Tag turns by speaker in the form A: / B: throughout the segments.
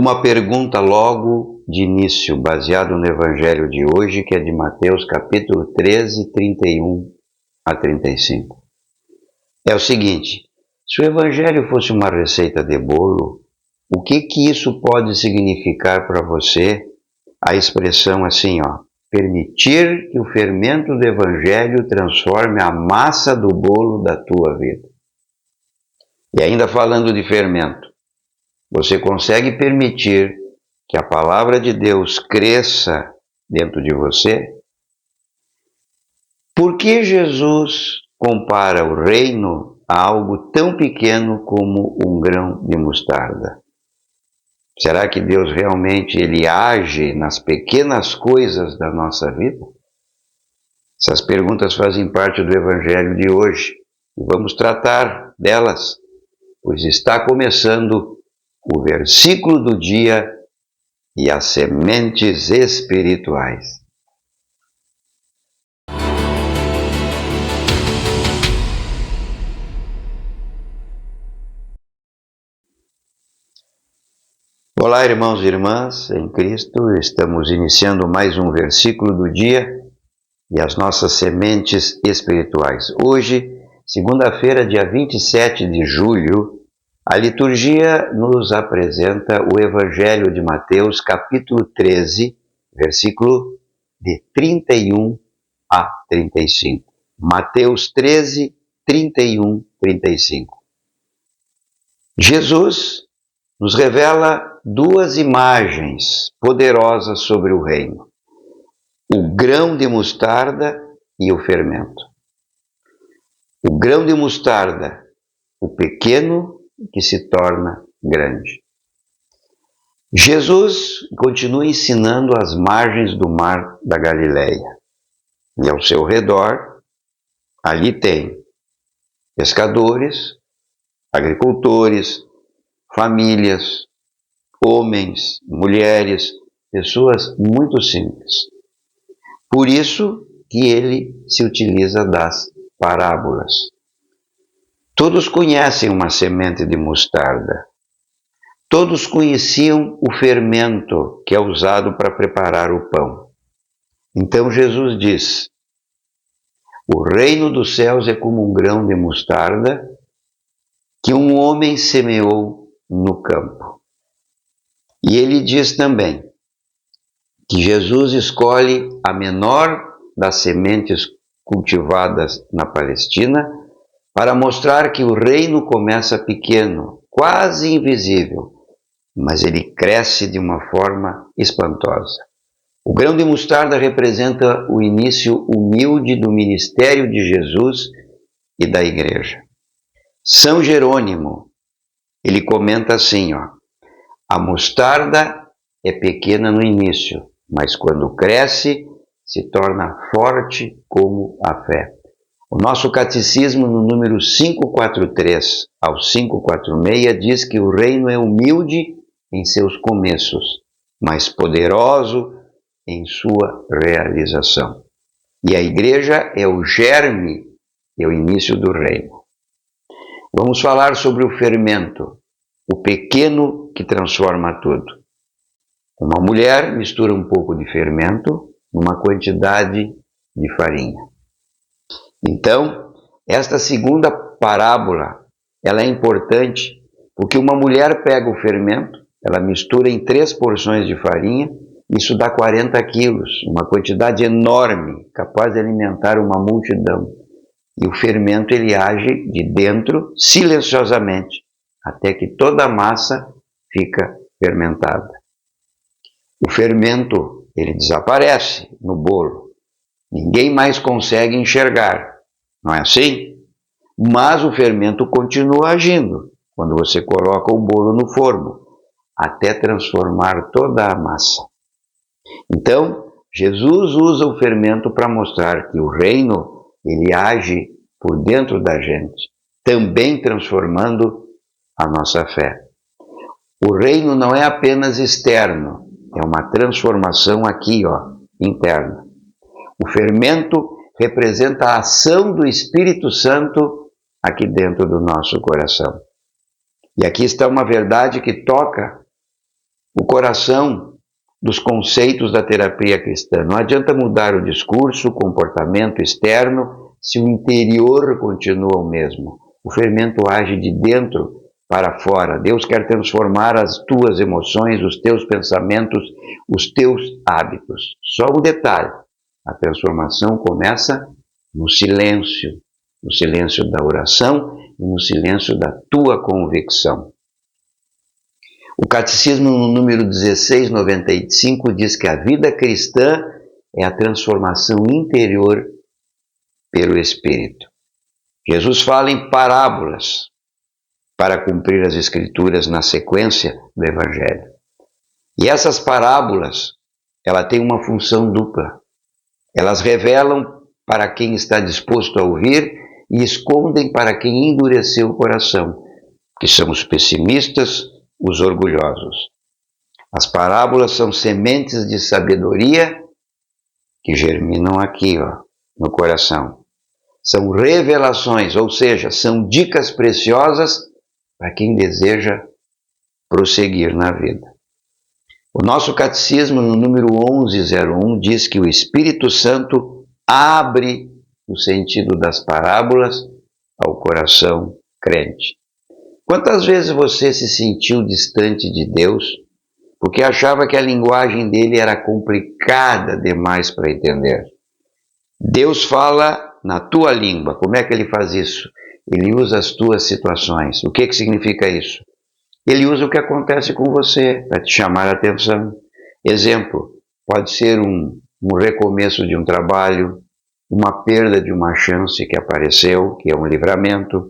A: Uma pergunta logo de início, baseado no Evangelho de hoje, que é de Mateus capítulo 13, 31 a 35. É o seguinte: se o Evangelho fosse uma receita de bolo, o que isso pode significar para você? A expressão assim, permitir que o fermento do Evangelho transforme a massa do bolo da tua vida. E ainda falando de fermento, você consegue permitir que a palavra de Deus cresça dentro de você? Por que Jesus compara o reino a algo tão pequeno como um grão de mostarda? Será que Deus realmente age nas pequenas coisas da nossa vida? Essas perguntas fazem parte do Evangelho de hoje e vamos tratar delas, pois está começando o versículo do dia e as sementes espirituais. Olá, irmãos e irmãs, em Cristo, estamos iniciando mais um versículo do dia e as nossas sementes espirituais. Hoje, segunda-feira, dia 27 de julho, a liturgia nos apresenta o Evangelho de Mateus, capítulo 13, versículo de 31 a 35. Mateus 13, 31, 35. Jesus nos revela duas imagens poderosas sobre o reino: o grão de mostarda e o fermento. O grão de mostarda, o pequeno que se torna grande. Jesus continua ensinando às margens do mar da Galileia. E ao seu redor, ali tem pescadores, agricultores, famílias, homens, mulheres, pessoas muito simples. Por isso que ele se utiliza das parábolas. Todos conhecem uma semente de mostarda. Todos conheciam o fermento que é usado para preparar o pão. Então Jesus diz: o reino dos céus é como um grão de mostarda que um homem semeou no campo. E ele diz também que Jesus escolhe a menor das sementes cultivadas na Palestina para mostrar que o reino começa pequeno, quase invisível, mas ele cresce de uma forma espantosa. O grão de mostarda representa o início humilde do ministério de Jesus e da igreja. São Jerônimo, ele comenta assim, a mostarda é pequena no início, mas quando cresce, se torna forte como a fé. O nosso catecismo, no número 543 ao 546, diz que o reino é humilde em seus começos, mas poderoso em sua realização. E a igreja é o germe e o início do reino. Vamos falar sobre o fermento, o pequeno que transforma tudo. Uma mulher mistura um pouco de fermento numa quantidade de farinha. Então, esta segunda parábola, ela é importante porque uma mulher pega o fermento, ela mistura em 3 porções de farinha, isso dá 40 quilos, uma quantidade enorme, capaz de alimentar uma multidão. E o fermento ele age de dentro, silenciosamente, até que toda a massa fica fermentada. O fermento ele desaparece no bolo. Ninguém mais consegue enxergar, não é assim? Mas o fermento continua agindo quando você coloca o bolo no forno, até transformar toda a massa. Então, Jesus usa o fermento para mostrar que o reino ele age por dentro da gente, também transformando a nossa fé. O reino não é apenas externo, é uma transformação aqui, interna. O fermento representa a ação do Espírito Santo aqui dentro do nosso coração. E aqui está uma verdade que toca o coração dos conceitos da terapia cristã. Não adianta mudar o discurso, o comportamento externo, se o interior continua o mesmo. O fermento age de dentro para fora. Deus quer transformar as tuas emoções, os teus pensamentos, os teus hábitos. Só um detalhe, a transformação começa no silêncio da oração e no silêncio da tua convicção. O Catecismo, no número 1695, diz que a vida cristã é a transformação interior pelo Espírito. Jesus fala em parábolas para cumprir as Escrituras na sequência do Evangelho. E essas parábolas, ela tem uma função dupla. Elas revelam para quem está disposto a ouvir e escondem para quem endureceu o coração, que são os pessimistas, os orgulhosos. As parábolas são sementes de sabedoria que germinam aqui, no coração. São revelações, ou seja, são dicas preciosas para quem deseja prosseguir na vida. O nosso catecismo, no número 1101, diz que o Espírito Santo abre o sentido das parábolas ao coração crente. Quantas vezes você se sentiu distante de Deus porque achava que a linguagem dele era complicada demais para entender? Deus fala na tua língua. Como é que ele faz isso? Ele usa as tuas situações. O que significa isso? Ele usa o que acontece com você para te chamar a atenção. Exemplo, pode ser um recomeço de um trabalho, uma perda de uma chance que apareceu, que é um livramento.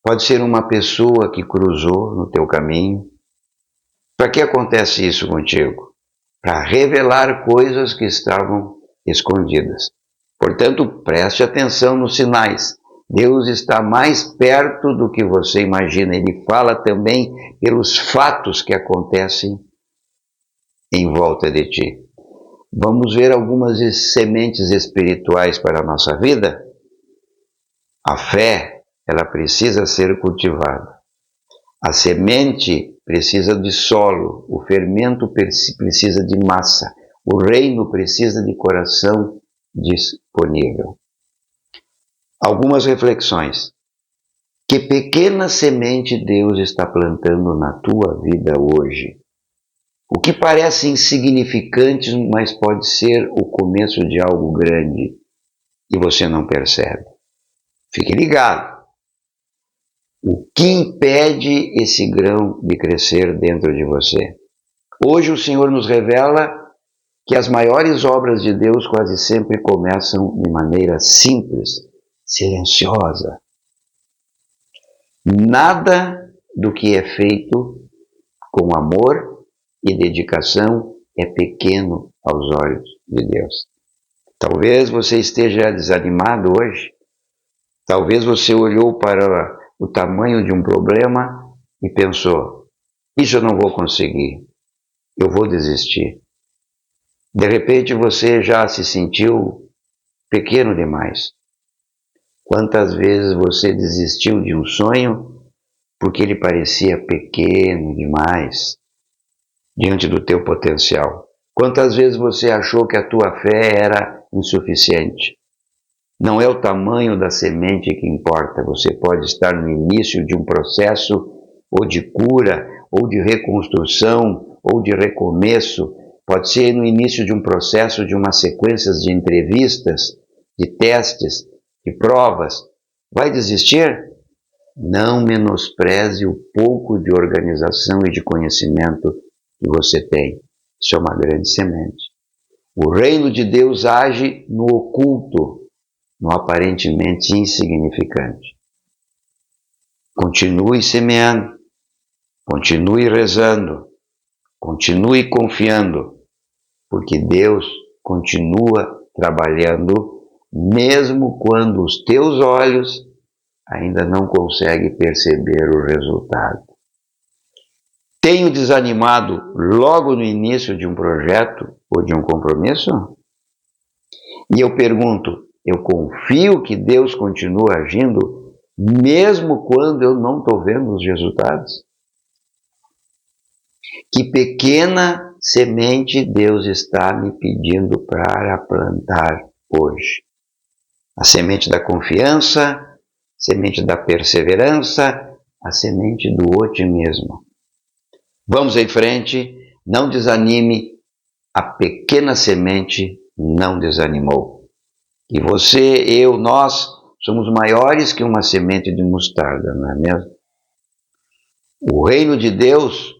A: Pode ser uma pessoa que cruzou no teu caminho. Para que acontece isso contigo? Para revelar coisas que estavam escondidas. Portanto, preste atenção nos sinais. Deus está mais perto do que você imagina. Ele fala também pelos fatos que acontecem em volta de ti. Vamos ver algumas sementes espirituais para a nossa vida? A fé, ela precisa ser cultivada. A semente precisa de solo, o fermento precisa de massa, o reino precisa de coração disponível. Algumas reflexões. Que pequena semente Deus está plantando na tua vida hoje? O que parece insignificante, mas pode ser o começo de algo grande e você não percebe. Fique ligado. O que impede esse grão de crescer dentro de você? Hoje o Senhor nos revela que as maiores obras de Deus quase sempre começam de maneira simples, silenciosa. Nada do que é feito com amor e dedicação é pequeno aos olhos de Deus. Talvez você esteja desanimado hoje. Talvez você olhou para o tamanho de um problema e pensou: isso eu não vou conseguir, eu vou desistir. De repente você já se sentiu pequeno demais. Quantas vezes você desistiu de um sonho porque ele parecia pequeno demais diante do teu potencial? Quantas vezes você achou que a tua fé era insuficiente? Não é o tamanho da semente que importa. Você pode estar no início de um processo ou de cura, ou de reconstrução, ou de recomeço. Pode ser no início de um processo, de uma sequência de entrevistas, de testes, de provas. Vai desistir? Não menospreze o pouco de organização e de conhecimento que você tem. Isso é uma grande semente. O reino de Deus age no oculto, no aparentemente insignificante. Continue semeando, continue rezando, continue confiando, porque Deus continua trabalhando, mesmo quando os teus olhos ainda não conseguem perceber o resultado. Tenho desanimado logo no início de um projeto ou de um compromisso? E eu pergunto, eu confio que Deus continua agindo mesmo quando eu não estou vendo os resultados? Que pequena semente Deus está me pedindo para plantar hoje? A semente da confiança, a semente da perseverança, a semente do otimismo. Vamos em frente, não desanime, a pequena semente não desanimou. E você, eu, nós somos maiores que uma semente de mostarda, não é mesmo? O reino de Deus,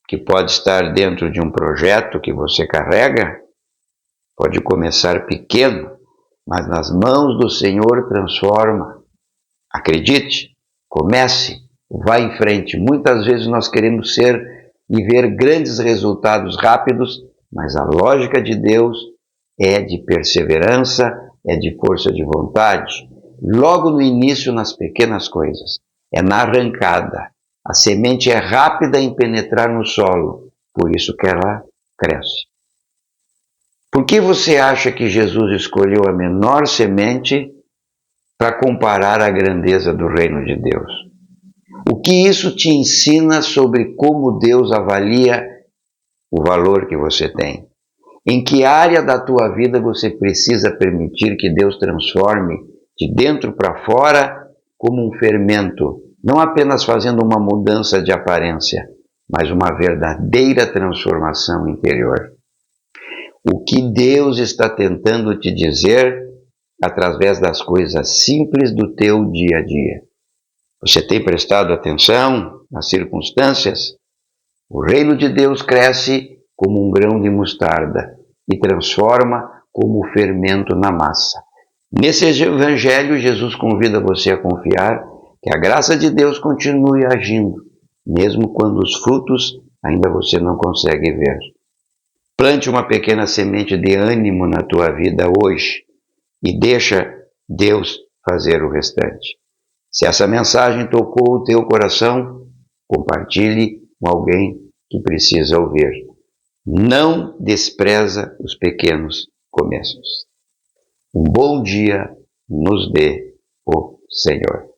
A: que pode estar dentro de um projeto que você carrega, pode começar pequeno, mas nas mãos do Senhor transforma. Acredite, comece, vá em frente. Muitas vezes nós queremos ser e ver grandes resultados rápidos, mas a lógica de Deus é de perseverança, é de força de vontade. Logo no início, nas pequenas coisas, é na arrancada. A semente é rápida em penetrar no solo, por isso que ela cresce. Por que você acha que Jesus escolheu a menor semente para comparar a grandeza do reino de Deus? O que isso te ensina sobre como Deus avalia o valor que você tem? Em que área da tua vida você precisa permitir que Deus transforme de dentro para fora como um fermento, não apenas fazendo uma mudança de aparência, mas uma verdadeira transformação interior? O que Deus está tentando te dizer através das coisas simples do teu dia a dia? Você tem prestado atenção nas circunstâncias? O reino de Deus cresce como um grão de mostarda e transforma como fermento na massa. Nesse evangelho, Jesus convida você a confiar que a graça de Deus continue agindo, mesmo quando os frutos ainda você não consegue ver. Plante uma pequena semente de ânimo na tua vida hoje e deixa Deus fazer o restante. Se essa mensagem tocou o teu coração, compartilhe com alguém que precisa ouvir. Não despreza os pequenos começos. Um bom dia nos dê o Senhor.